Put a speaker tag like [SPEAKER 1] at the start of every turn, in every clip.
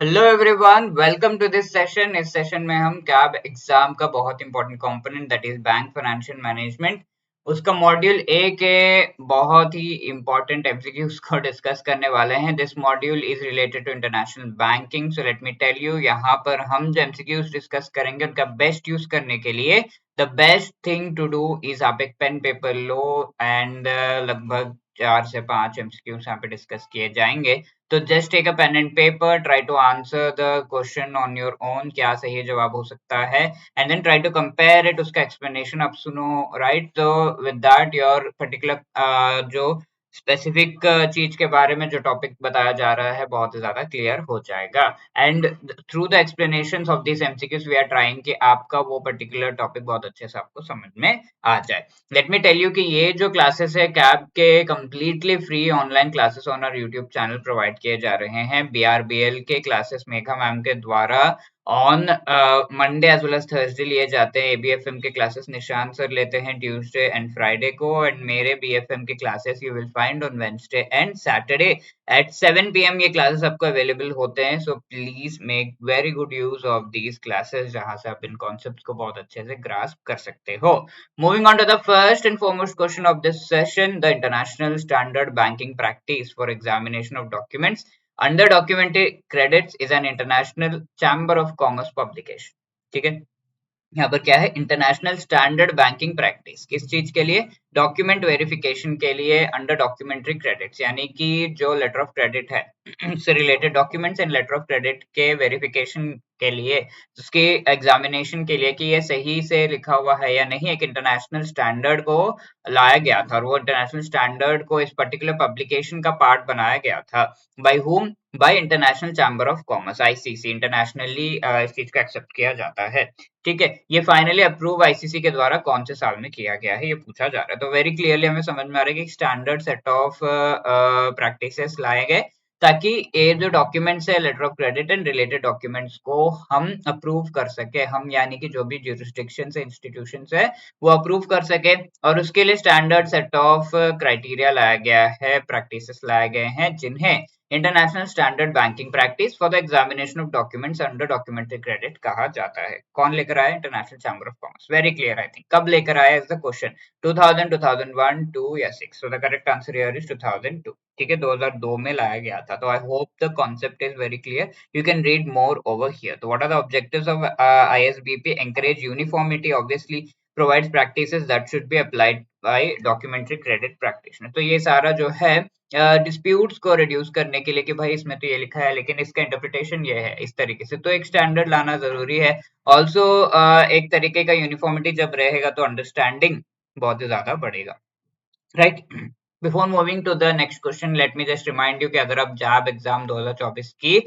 [SPEAKER 1] Hello everyone, welcome to this session. इस session में हम कैब एग्जाम का बहुत important component that is bank financial management, उसका मॉड्यूल ए के बहुत ही इंपॉर्टेंट एमसीक्यूज को डिस्कस करने वाले हैं। This module is related to international banking. So let me tell you, यहाँ पर हम जो एमसीक्यूज डिस्कस करेंगे उनका बेस्ट यूज करने के लिए the best thing to do is आप एक पेन पेपर लो एंड लगभग 4 से 5 एमसीक्यूज यहाँ पे डिस्कस किए जाएंगे। तो just take a pen and paper, try to answer the question on your own, क्या सही जवाब हो सकता है, and then try to compare it, उसका एक्सप्लेनेशन आप सुनो, राइट। तो विद दैट योर पर्टिकुलर जो स्पेसिफिक चीज के बारे में जो टॉपिक बताया जा रहा है बहुत ज्यादा क्लियर हो जाएगा। And through the explanation of this MCQs we are trying कि आपका वो पर्टिकुलर टॉपिक बहुत अच्छे से आपको समझ में आ जाए। लेट मी टेल यू कि ये जो क्लासेस है कैब के completely free online classes on our YouTube channel provide किए जा रहे हैं। बीआरबीएल के क्लासेस मेघा मैम के द्वारा on Monday as well as Thursday लिए जाते हैं। एबीएफएम के क्लासेस निशांत सर लेते हैं ट्यूसडे एंड फ्राइडे को, एंड मेरे बीएफएम के classes you will find on Wednesday and Saturday at 7 PM। ये क्लासेस आपको अवेलेबल होते हैं। So please make very good use of these classes, जहां से आप इन कॉन्सेप्ट्स को बहुत अच्छे से ग्रास्प कर सकते हो। Moving on to the first and foremost question of this session, the International Standard Banking Practice for Examination of Documents under Documentary Credits is an international Chamber of Commerce publication. ठीक है, यहाँ पर क्या है, international standard banking practice किस चीज के लिए, डॉक्यूमेंट वेरिफिकेशन के लिए अंडर डॉक्यूमेंट्री क्रेडिट्स, यानी कि जो लेटर ऑफ क्रेडिट है से related documents and later of credit के वेरिफिकेशन के लिए, उसके एग्जामिनेशन के लिए कि ये सही से लिखा हुआ है या नहीं, एक इंटरनेशनल स्टैंडर्ड को लाया गया था और वो इंटरनेशनल स्टैंडर्ड को इस पर्टिकुलर पब्लिकेशन का पार्ट बनाया गया था। By whom? Bye international chamber of commerce, ICC. Internationally इस चीज को एक्सेप्ट किया जाता है। ठीक है, ये फाइनली अप्रूव आईसीसी के द्वारा कौन से साल में किया गया है, ये पूछा जा रहा है। तो वेरी क्लियरली हमें समझ में आ रहा है कि स्टैंडर्ड सेट ऑफ प्रैक्टिसेस लाए गए ताकि ये जो डॉक्यूमेंट्स है, letter of credit and related documents को हम अप्रूव कर सके, हम यानी कि जो भी ज्यूरिसडिक्शन से इंस्टीट्यूशन है वो अप्रूव कर सके, और उसके लिए स्टैंडर्ड सेट ऑफ क्राइटेरिया लाया गया है, प्रैक्टिसेस लाए गए हैं, जिन्हें international standard banking practice for the examination of documents under documentary credit कहा जाता है। कौन लेकर आया? International chamber of commerce. Very clear I think. कब लेकर आया इज द क्वेश्चन, 2000, 2001, 2 या 6? So the correct answer here is 2002। ठीक है, 2002 में लाया गया था। तो I hope the concept is very clear, you can read more over here. तो what are the objectives of ISBP? Encourage uniformity, obviously provides practices that should be applied by documentary credit practitioner। तो ये सारा जो है disputes को reduce करने के लिए कि भाई इसमें तो ये लिखा है लेकिन इसका इंटरप्रिटेशन ये है, इस तरीके से, तो एक स्टैंडर्ड लाना जरूरी है। ऑल्सो एक तरीके का यूनिफॉर्मिटी जब रहेगा तो अंडरस्टैंडिंग बहुत ही ज्यादा बढ़ेगा, right. Before moving to the next question, let me just remind you कि अगर आप जैब एग्जाम 2024 की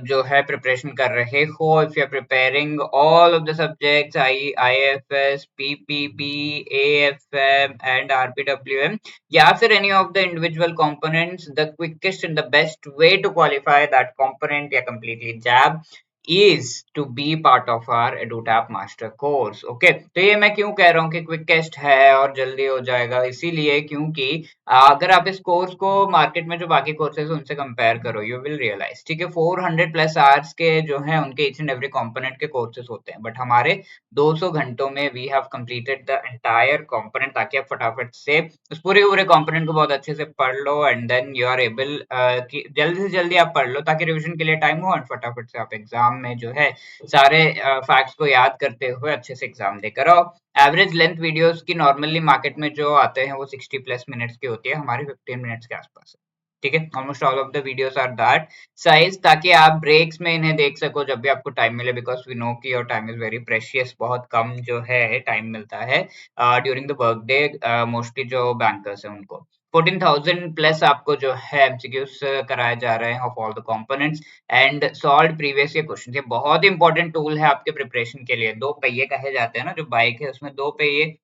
[SPEAKER 1] जो है प्रिपरेशन कर रहे हो, if you are preparing all of the subjects, IFS, PPP, AFM and RPWM, या फिर any of the individual components, the quickest and the best way to qualify that component या completely JAIIB is to be part of our EduTap master course. Okay, तो ये मैं क्यों कह रहा हूँ कि क्विकेस्ट है और जल्दी हो जाएगा, इसीलिए क्योंकि अगर आप इस कोर्स को मार्केट में जो बाकी कोर्सेज उनसे कंपेयर करो, यू विल रियलाइज, ठीक है, 400 प्लस आवर्स के जो है उनके ईच एंड एवरी कंपोनेंट के कोर्सेज होते हैं, बट हमारे 200 घंटों में we have completed the entire component, ताकि आप फटाफट से उस पूरे पूरे कंपोनेंट को बहुत अच्छे से पढ़ लो and then you are able कि जल्दी से जल्दी आप पढ़ लो ताकि रिवीजन के लिए टाइम हो और फटाफट से आप एग्जाम में जो है सारे फैक्ट्स को याद करते हुए अच्छे से एग्जाम देकर आओ। एवरेज लेंथ वीडियोस की नॉर्मली मार्केट में जो आते हैं वो 60 प्लस मिनट्स की होती है, हमारी 15 मिनट्स के आसपास है। ठीक है, almost all of the videos are that size, ताकि आप ब्रेक्स में इन्हें देख सको जब भी आपको टाइम मिले, बिकॉज वी नो कि your time is very precious, बहुत कम जो है टाइम मिलता है during the work day, mostly जो बैंकर्स है उनको। 14,000 प्लस आपको जो है एमसीक्यूज कराए जा रहे हैं of all the components and solve previous year question. ये बहुत इंपॉर्टेंट टूल है आपके प्रिपरेशन के लिए। दो पहिए कहे जाते हैं ना, जो बाइक है उसमें दो पहिए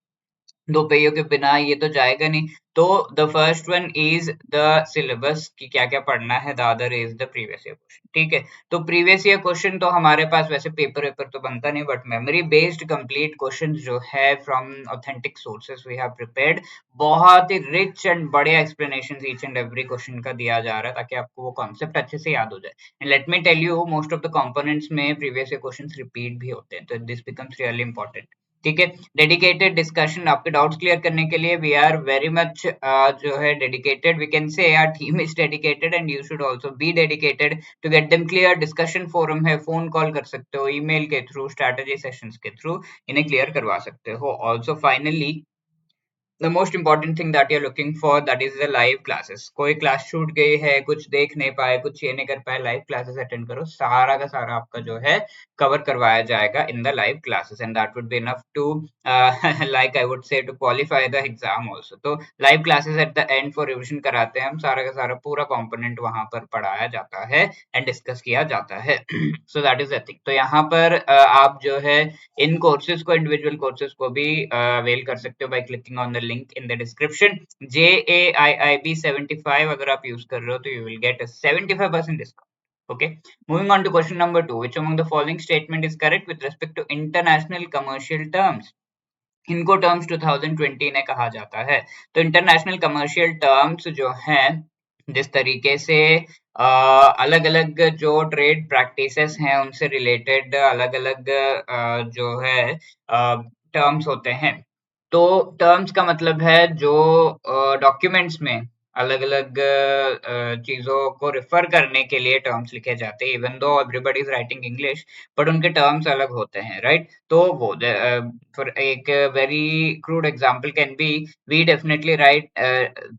[SPEAKER 1] दो पहियों के बिना ये तो जाएगा नहीं। तो the first one is the syllabus कि क्या क्या पढ़ना है, the other is the previous year question. ठीक है, तो प्रीवियस ईयर क्वेश्चन तो हमारे पास वैसे पेपर वेपर तो बनता नहीं, but memory based complete question जो है from authentic sources we have prepared, बहुत ही रिच एंड बड़े explanation each and every question का दिया जा रहा है ताकि आपको वो कॉन्सेप्ट अच्छे से याद हो जाए। And let me tell you, most of the components में प्रीवियस ईयर क्वेश्चन रिपीट भी होते हैं, तो दिस बिकम्स रियली इंपॉर्टेंट। ठीक है, डेडिकेटेड डिस्कशन आपके डाउट्स क्लियर करने के लिए वी आर वेरी मच जो है dedicated, we can say our team is dedicated and you should also be dedicated to get them clear. Discussion forum है, phone call कर सकते हो, ईमेल के थ्रू, स्ट्रैटेजी सेशंस के थ्रू इन्हें clear करवा सकते हो। Also finally the most important thing that you're looking for, that is the live classes। कोई क्लास छूट गई है, कुछ देख नहीं पाए, कुछ ये नहीं कर पाए, लाइव क्लासेस अटेंड करो, सारा का सारा आपका जो है कवर करवाया जाएगा in the live classes and that would be enough to like I would say to qualify the exam also. तो live classes at the end for revision कराते हैं हम, सारा का सारा पूरा कंपोनेंट वहां पर पढ़ाया जाता है एंड डिस्कस किया जाता है। So that is the thing. तो यहाँ पर आप जो है इन कोर्सेज को, इंडिविजुअल कोर्सेज को भी अवेल कर सकते हो by clicking on the link in the description. JAIIB75 अगर आप यूज कर रहे हो तो you will gate 75% discount. Okay, moving on to question number 2, which among the following statement is correct with respect to international commercial terms? इनको terms 2020 ने कहा जाता है। तो इंटरनेशनल कमर्शियल टर्म्स जो हैं, जिस तरीके से अलग अलग जो ट्रेड प्रैक्टिसेस हैं उनसे रिलेटेड अलग अलग जो है टर्म्स होते हैं। तो टर्म्स का मतलब है जो डॉक्यूमेंट्स में अलग अलग चीजों को रिफर करने के लिए टर्म्स लिखे जाते हैं, even though everybody is writing English, but उनके टर्म्स अलग होते हैं, राइट? तो वो फॉर एक very crude example can be, we definitely write,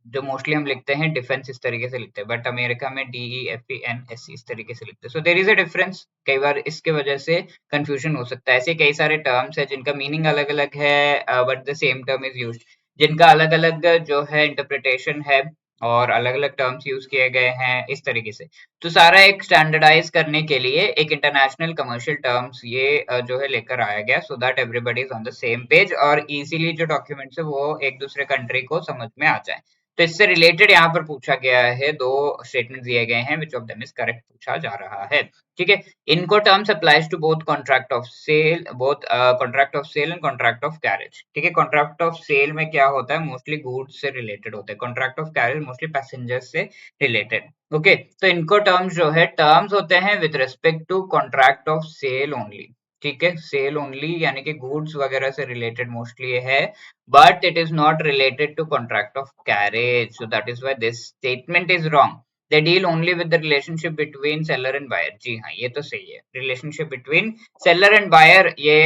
[SPEAKER 1] जो मोस्टली हम लिखते हैं डिफेंस इस तरीके से लिखते हैं, बट अमेरिका में DEFENS इस तरीके से लिखते हैं। So there is a difference, कई बार इसके वजह से कंफ्यूजन हो सकता है। ऐसे कई सारे टर्म्स है जिनका मीनिंग अलग अलग है but the same term is used, जिनका अलग अलग जो है इंटरप्रिटेशन है और अलग अलग टर्म्स यूज किए गए हैं इस तरीके से। तो सारा एक स्टैंडर्डाइज करने के लिए एक इंटरनेशनल कमर्शियल टर्म्स ये जो है लेकर आया गया, so that everybody is on the same page और इजीली जो डॉक्यूमेंट्स है वो एक दूसरे कंट्री को समझ में आ जाए। तो इससे रिलेटेड यहाँ पर पूछा गया है, दो स्टेटमेंट दिए गए हैं, which of them is correct पूछा जा रहा है। ठीक है, इनको terms applies to both contract of sale, both contract of sale and contract of carriage. ठीक है, कॉन्ट्रैक्ट ऑफ सेल में क्या होता है, मोस्टली गुड्स से रिलेटेड होता है, contract of carriage mostly passengers से रिलेटेड। ओके, तो इनको टर्म्स जो है, टर्म्स होते हैं with respect to contract of sale only. ठीक है, सेल ओनली यानी कि गुड्स वगैरह से रिलेटेड मोस्टली ये है, but it is not related to contract of carriage, so that is why this statement is wrong। they deal only with the relationship between seller and buyer। जी हाँ, ये तो सही है, relationship between seller and buyer ये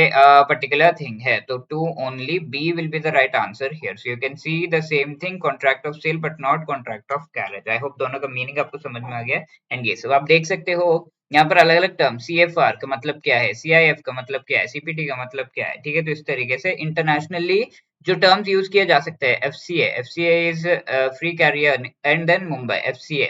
[SPEAKER 1] particular thing है, तो to only B will be the right answer here। so you can see the same thing, contract of sale but not contract of carriage। I hope दोनों का meaning आपको समझ में आ गया। And ये सब आप देख सकते हो यहाँ पर अलग अलग टर्म, CFR का मतलब क्या है, CIF का मतलब क्या है, CPT का मतलब क्या है। ठीक है, तो इस तरीके से इंटरनेशनली जो टर्म्स यूज किए जा सकते हैं, FCA is free carrier and then Mumbai FCA।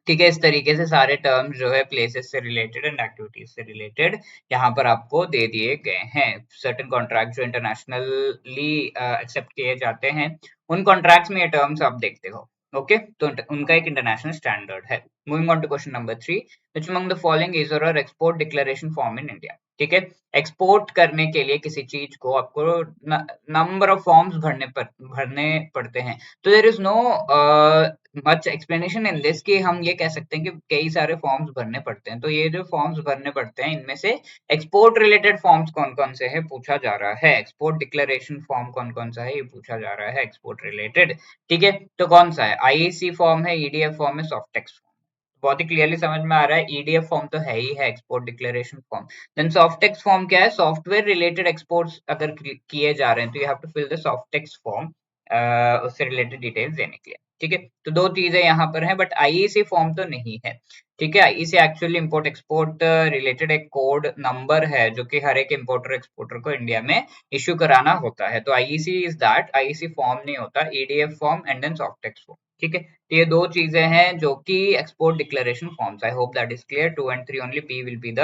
[SPEAKER 1] ठीक है, इस तरीके से सारे टर्म्स जो है प्लेसेस से रिलेटेड एंड एक्टिविटीज से रिलेटेड यहाँ पर आपको दे दिए गए हैं। सर्टेन कॉन्ट्रैक्ट जो इंटरनेशनली एक्सेप्ट किए जाते हैं, उन कॉन्ट्रैक्ट्स में ये टर्म्स आप देखते हो। ओके, तो उनका एक इंटरनेशनल स्टैंडर्ड है। Moving on to question number 3, which among the following is your export declaration form in India? ठीक है, एक्सपोर्ट करने के लिए किसी चीज को आपको नंबर ऑफ फॉर्म्स भरने पड़ते हैं। तो there is no much explanation in this कि हम ये कह सकते हैं कि कई सारे फॉर्म्स भरने पड़ते हैं। तो ये जो फॉर्म्स भरने पड़ते हैं, इनमें से एक्सपोर्ट रिलेटेड फॉर्म्स कौन कौन से हैं पूछा जा रहा है, एक्सपोर्ट डिक्लेरेशन फॉर्म कौन कौन सा है ये पूछा जा रहा है एक्सपोर्ट रिलेटेड। ठीक है, तो कौन सा है, IEC फॉर्म है, EDF फॉर्म है, सॉफ्टेक्स। बहुत ही क्लियरली समझ में आ रहा है, EDF फॉर्म तो है ही है, export declaration form. Then softex form क्या है, सॉफ्टवेयर रिलेटेड एक्सपोर्ट्स अगर किए जा रहे हैं तो you have to fill the softex form उससे रिलेटेड डिटेल्स देने के लिए। ठीक है, तो दो चीजें यहाँ पर हैं, बट IEC फॉर्म तो नहीं है। ठीक है, IEC actually import export related एक कोड नंबर है जो कि हर एक इंपोर्टर एक्सपोर्टर को इंडिया में इश्यू कराना होता है। तो IEC is that, IEC form नहीं होता, EDF form and then softex form. ठीक है, तो ये दो चीजें हैं जो कि export declaration forms. I hope that is clear. 2 and 3 only, B will be the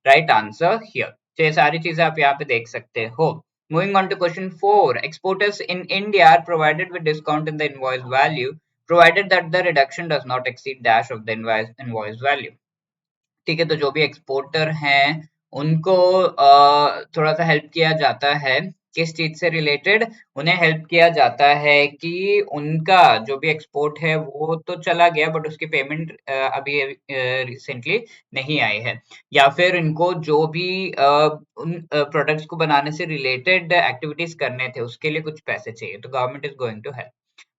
[SPEAKER 1] right answer here. तो ये सारी चीजें आप यहाँ पे देख सकते हो। Moving on to question 4. Exporters in India are provided with discount in the invoice value, provided that the reduction does not exceed dash of the invoice value. ठीक है, तो जो भी एक्सपोर्टर हैं उनको थोड़ा सा हेल्प किया जाता है। किस चीज से रिलेटेड? उन्हें हेल्प किया जाता है कि उनका जो भी एक्सपोर्ट है वो तो चला गया, बट उसकी पेमेंट अभी रिसेंटली नहीं आई है, या फिर इनको जो भी उन प्रोडक्ट्स को बनाने से रिलेटेड एक्टिविटीज करने थे उसके लिए कुछ पैसे चाहिए, तो government is going to help.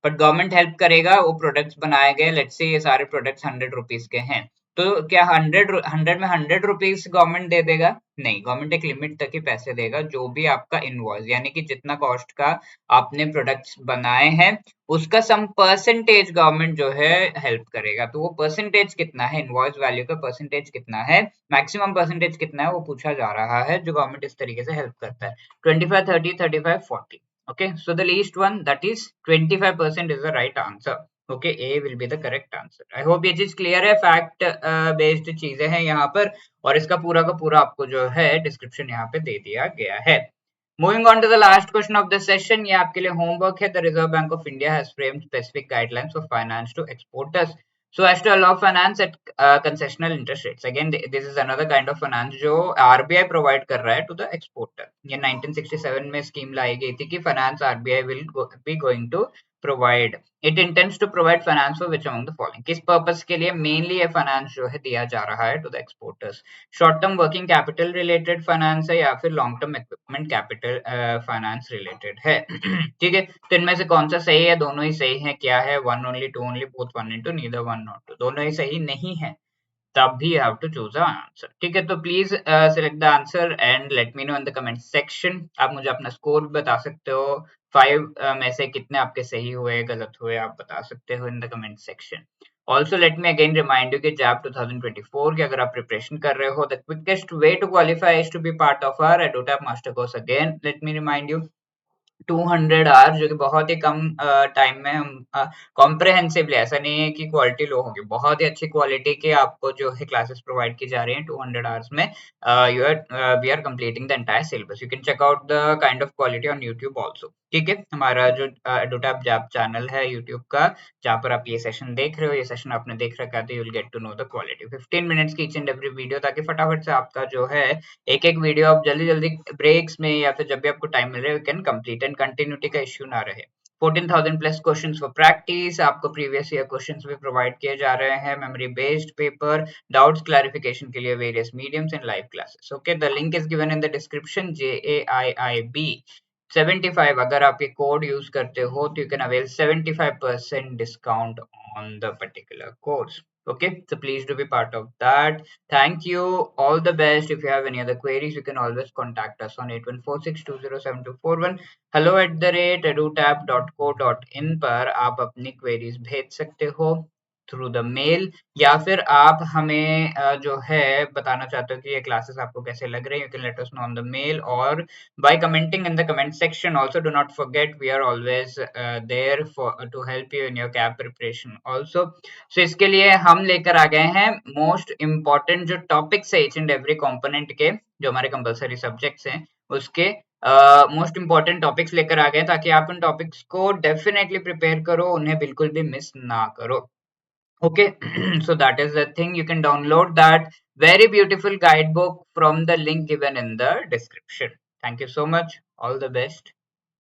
[SPEAKER 1] But government help करेगा, वो प्रोडक्ट्स बनाए गए, लेट्स से ये सारे प्रोडक्ट्स 100 रुपीज के हैं, तो क्या 100 में 100 रुपीज गवर्नमेंट दे देगा? नहीं, गवर्नमेंट एक लिमिट तक ही पैसे देगा। जो भी आपका इनवॉइस यानी कि जितना कॉस्ट का आपने प्रोडक्ट्स बनाए हैं उसका सम परसेंटेज गवर्नमेंट जो है हेल्प करेगा। तो वो परसेंटेज कितना है, इनवॉइस वैल्यू का परसेंटेज कितना है, मैक्सिमम परसेंटेज कितना है, वो पूछा जा रहा है, जो गवर्नमेंट इस तरीके से हेल्प करता है। 25, 30, 35, 40। Okay, so the least one, that is 25% is the right answer. Okay, A will be the correct answer. I hope ये चीज क्लियर है। फैक्ट बेस्ड चीजें हैं यहाँ पर, और इसका पूरा का पूरा आपको जो है डिस्क्रिप्शन यहाँ पे दे दिया गया है। Moving on to the last question of the session, ये आपके लिए होमवर्क है। The Reserve Bank of India has framed specific guidelines for finance to exporters so as to allow finance at concessional interest rates. Again, this is another kind of finance जो RBI provide कर रहा है to the exporter. ये 1967 में scheme लाई गई थी कि finance RBI will be going to provide. It intends to provide finance for which among the following. किस पर्पस के लिए मेनली ये फाइनेंस जो है दिया जा रहा है to the exporters? Short term working capital related finance है, या फिर long term equipment capital finance related है। ठीक है, तो इनमें से कौन सा सही है? दोनों ही सही है। क्या है? One only, two only, both one and two, neither one not two. दोनों ही सही नहीं है, तब भी you have to choose the answer। ठीक है, तो please select the answer and let me know in the comment section. आप मुझे अपना स्कोर भी बता सकते हो, 5 में से कितने आपके सही हुए, गलत हुए, आप बता सकते हो in the comment section. Also let me again remind you कि जैप 2024 की अगर आप प्रिपरेशन कर रहे हो, the quickest way to qualify is to be part of our EduTap master course. Again let me remind you, 200 hours, जो कि बहुत ही कम टाइम में हम कॉम्प्रहेंसिवली, ऐसा नहीं है कि क्वालिटी लो होगी, बहुत ही अच्छी क्वालिटी के आपको जो है क्लासेस प्रोवाइड की जा रही हैं 200 आवर्स में। You are we are completing the entire syllabus. You can check out the kind of quality on YouTube also. ठीक है, हमारा जो एडोटैप जैप चैनल है यूट्यूब का, जहाँ पर आप ये सेशन देख रहे हो, ये सेशन आपने देख रखा है, तो you will get to know the quality. 15 minutes की ईच एंड एवरी वीडियो, ताकि फटाफट से आपका जो है एक एक वीडियो आप जल्दी जल्दी ब्रेक्स में या फिर जब भी आपको टाइम मिल रहा है, you can complete and continuity का इश्यू ना रहे। 14,000 प्लस क्वेश्चंस फॉर प्रैक्टिस, आपको प्रीवियस ईयर क्वेश्चंस भी प्रोवाइड किए जा रहे हैं, memory based paper, doubts clarification के लिए various mediums and live classes. Okay, the link is given in the description, JAIIB 75। अगर आप ये कोड यूज करते हो तो you can avail 75% discount on the particular course. Okay, so please do be part of that. Thank you, all the best. If you have any other queries, you can always contact us on 8146207241, hello@edutap.co.in पर आप अपनी queries भेज सकते हो through the mail, या फिर आप हमें जो है बताना चाहते हो कि ये क्लासेस आपको कैसे लग रहे हैं, you can let us know on the mail और by commenting in the comment section. Also, do not forget, we are always there for to help you in your CAP preparation also. So इसके लिए हम लेकर आ गए हैं most important जो topics है each and every component के, जो हमारे कंपलसरी सब्जेक्ट्स हैं उसके मोस्ट इम्पॉर्टेंट टॉपिक्स लेकर आ गए, ताकि आप उन टॉपिक्स को डेफिनेटली प्रिपेयर करो, उन्हें बिल्कुल भी मिस ना करो। Okay, so that is the thing. You can download that very beautiful guidebook from the link given in the description. Thank you so much. All the best.